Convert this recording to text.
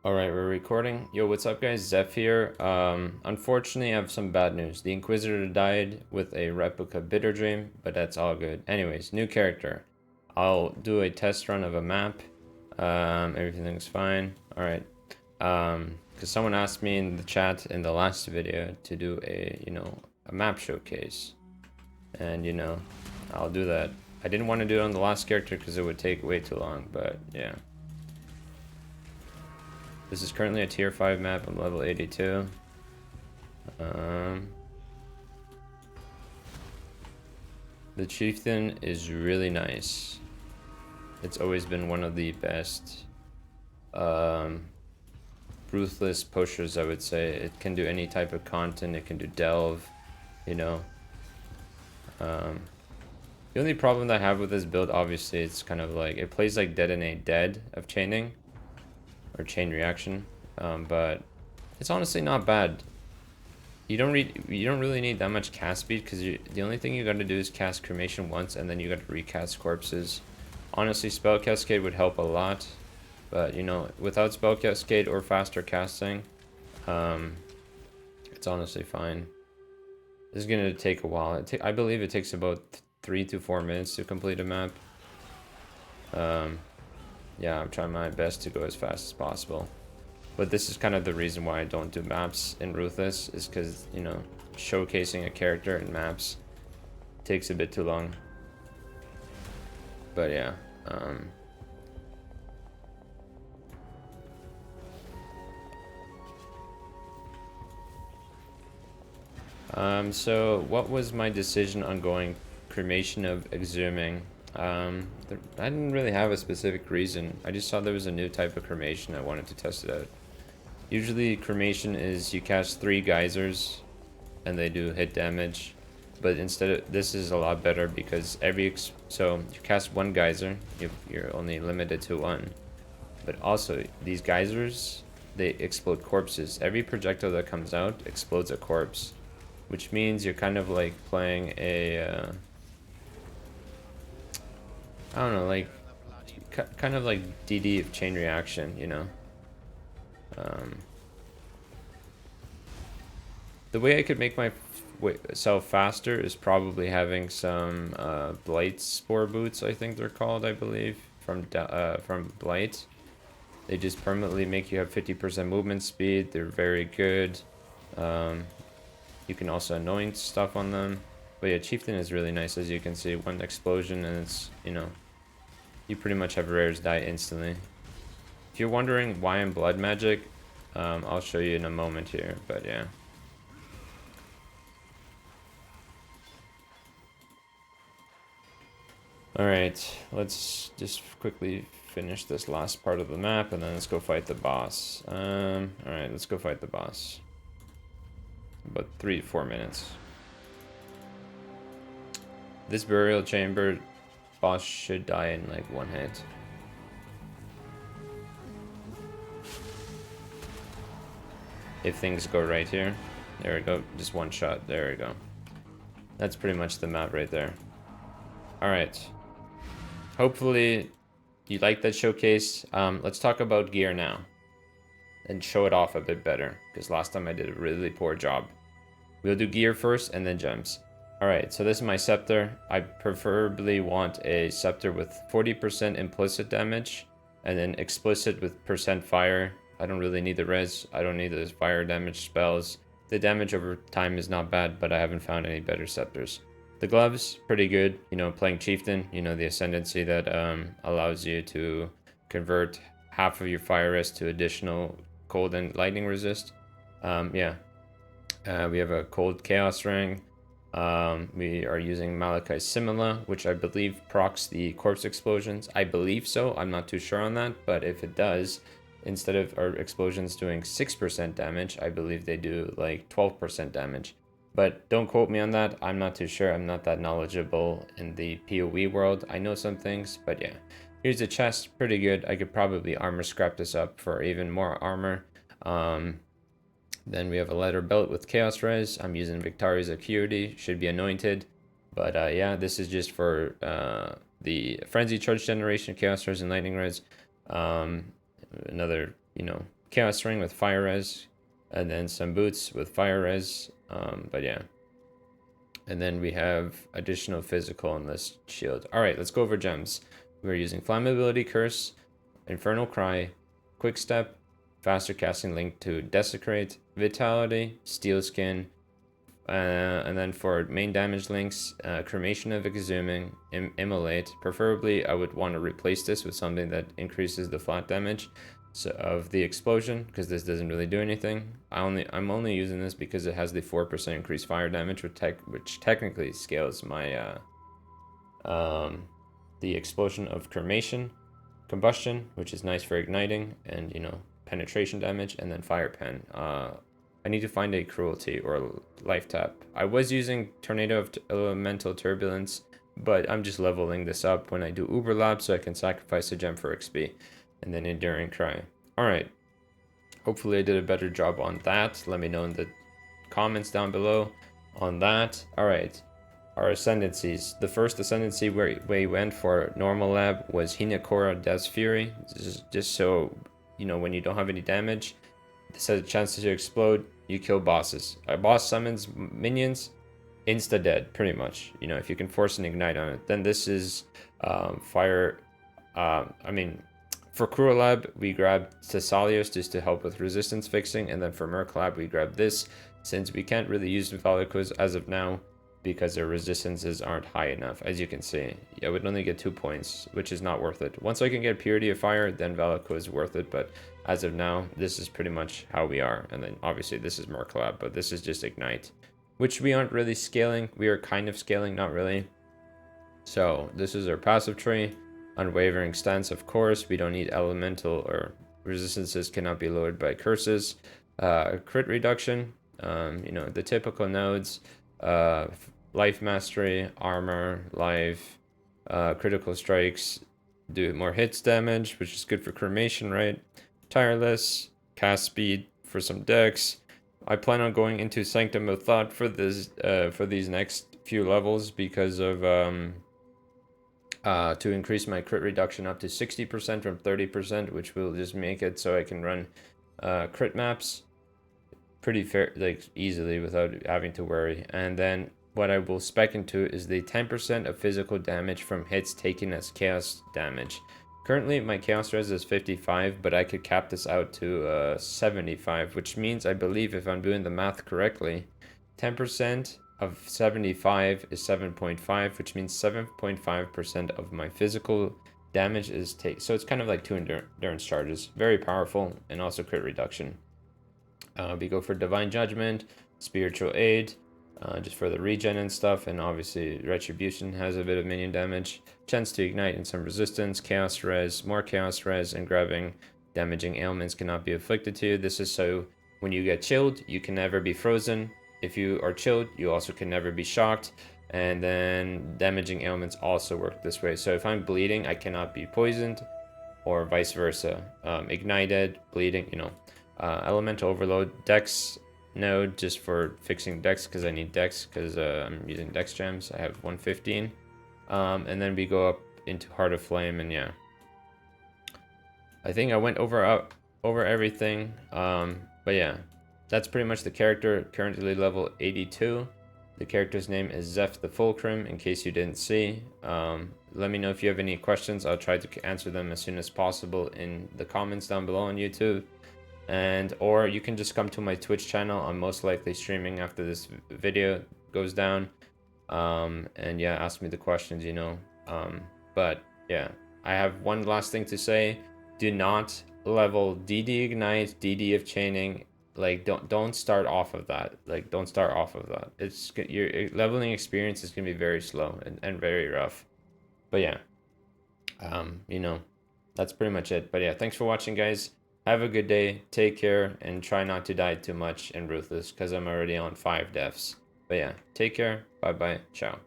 Alright, we're recording. Yo, what's up guys? Zeph here. Unfortunately I have some bad news. The Inquisitor died with a replica Bitter Dream, but that's all good. Anyways, new character. I'll do a test run of a map. Everything's fine. Alright. Because someone asked me in the chat in the last video to do a map showcase. And I'll do that. I didn't want to do it on the last character because it would take way too long, but yeah. This is currently a tier 5 map. I'm level 82. The Chieftain is really nice. It's always been one of the best Ruthless pushers, I would say. It can do any type of content. It can do delve, The only problem that I have with this build, obviously, it's kind of like it plays like Detonate Dead of chaining. Or chain reaction, but it's honestly not bad. You don't really need that much cast speed because the only thing you got to do is cast Cremation once, and then you got to recast corpses. Honestly, Spell Cascade would help a lot, but without Spell Cascade or faster casting, it's honestly fine. This is gonna take a while. I believe it takes about 3 to 4 minutes to complete a map. Yeah, I'm trying my best to go as fast as possible. But this is kind of the reason why I don't do maps in Ruthless, is because, showcasing a character in maps takes a bit too long. But yeah, so what was my decision on going Cremation of Exhuming? I didn't really have a specific reason. I just saw there was a new type of Cremation. I wanted to test it out. Usually Cremation is you cast 3 geysers and they do hit damage, but instead of this is a lot better because so you cast 1 geyser, you're only limited to 1, but also these geysers, they explode corpses. Every projectile that comes out explodes a corpse, which means you're kind of like playing a I don't know, like kind of like DD of chain reaction, The way I could make myself faster is probably having some Blight Spore Boots, I think they're called, I believe, from Blight. They just permanently make you have 50% movement speed. They're very good. You can also anoint stuff on them. But yeah, Chieftain is really nice, as you can see. 1 explosion and it's, you pretty much have rares die instantly. If you're wondering why I'm blood magic, I'll show you in a moment here, but yeah. Alright, let's just quickly finish this last part of the map and then let's go fight the boss. Alright, let's go fight the boss. About 3 to 4 minutes. This burial chamber boss should die in like 1 hit. If things go right here. There we go, just 1 shot, there we go. That's pretty much the map right there. Alright. Hopefully you like that showcase. Let's talk about gear now. And show it off a bit better, because last time I did a really poor job. We'll do gear first and then gems. Alright, so this is my scepter. I preferably want a scepter with 40% implicit damage and then explicit with percent fire. I don't really need the res. I don't need the fire damage spells. The damage over time is not bad, but I haven't found any better scepters. The gloves, pretty good. Playing Chieftain, the Ascendancy that allows you to convert half of your fire res to additional cold and lightning resist. Yeah. We have a cold chaos ring. We are using Malachi Simila, which I believe procs the corpse explosions. I believe so. I'm not too sure on that, but if it does, instead of our explosions doing 6% damage, I believe they do like 12% damage. But don't quote me on that. I'm not too sure. I'm not that knowledgeable in the PoE world. I know some things, but yeah. Here's a chest, pretty good. I could probably armor scrap this up for even more armor. Then we have a leather belt with Chaos Res. I'm using Victoria's Acuity, should be anointed. But yeah, this is just for the Frenzy Charge Generation, Chaos Res, and Lightning Res. Another, Chaos Ring with fire res, and then some boots with fire res. But yeah. And then we have additional physical on this shield. All right, let's go over gems. We're using Flammability Curse, Infernal Cry, Quick Step, faster casting linked to Desecrate, Vitality, Steel Skin, and then for main damage links, Cremation of Exhuming, Immolate. Preferably, I would want to replace this with something that increases the flat damage of the explosion, because this doesn't really do anything. I'm only using this because it has the 4% increased fire damage, which technically scales my the explosion of Cremation, Combustion, which is nice for igniting, and you know, penetration damage, and then Fire Pen. I need to find a Cruelty or Life Tap. I was using Tornado of Elemental Turbulence, but I'm just leveling this up when I do Uber Lab so I can sacrifice a gem for XP. And then Enduring Cry. Alright. Hopefully I did a better job on that. Let me know in the comments down below on that. Alright. Our Ascendancies. The first Ascendancy where we went for normal lab was Hinakura Death's Fury. Just so, you know, when you don't have any damage, this has a chance to explode. You kill bosses. A boss summons minions, insta dead, pretty much. You know, if you can force an ignite on it. Then this is fire. For Cruel Lab, we grabbed Thessalios just to help with resistance fixing, and then for Merc Lab, we grabbed this since we can't really use Valakuz as of now because their resistances aren't high enough. As you can see, I would only get 2 points, which is not worth it. Once I can get Purity of Fire, then Valakuz is worth it, but as of now, this is pretty much how we are. And then obviously this is Merc Lab, but this is just Ignite, which we aren't really scaling. We are kind of scaling, not really. So this is our passive tree. Unwavering Stance, of course. We don't need elemental, or resistances cannot be lowered by curses. Crit reduction, you know, the typical nodes. Life Mastery, Armor, Life, critical strikes do more hits damage, which is good for Cremation, right? Tireless, cast speed for some decks. I plan on going into Sanctum of Thought for this for these next few levels because of to increase my crit reduction up to 60% from 30%, which will just make it so I can run crit maps pretty fair, like easily without having to worry. And then what I will spec into is the 10% of physical damage from hits taken as chaos damage. Currently my chaos res is 55, but I could cap this out to 75, which means I believe, if I'm doing the math correctly, 10% of 75 is 7.5, which means 7.5% of my physical damage is take. So it's kind of like 2 endurance charges. Very powerful, and also crit reduction. We go for Divine Judgment, Spiritual Aid, just for the regen and stuff, and obviously Retribution has a bit of minion damage. Chance to ignite and some resistance, Chaos Res, more Chaos Res, and grabbing damaging ailments cannot be afflicted to you. This is so when you get chilled, you can never be frozen. If you are chilled, you also can never be shocked. And then damaging ailments also work this way. So if I'm bleeding, I cannot be poisoned, or vice versa. Ignited, bleeding, you know. Elemental Overload, Dex node just for fixing Dex, because I need Dex, because I'm using Dex gems. I have 115. And then we go up into Heart of Flame, and yeah. I think I went over everything. But yeah. That's pretty much the character, currently level 82. The character's name is Zeph the Fulcrum, in case you didn't see. Let me know if you have any questions. I'll try to answer them as soon as possible in the comments down below on YouTube. Or you can just come to my Twitch channel. I'm most likely streaming after this video goes down. And yeah, ask me the questions, you know. But yeah, I have one last thing to say. Do not level DD Ignite, DD of Chaining. Like, don't start off of that. Like, don't start off of that. It's your leveling experience is gonna be very slow and very rough. But yeah, you know, that's pretty much it. But yeah, thanks for watching, guys. Have a good day. Take care, and try not to die too much in Ruthless, because I'm already on 5 deaths. But yeah, take care. Bye bye. Ciao.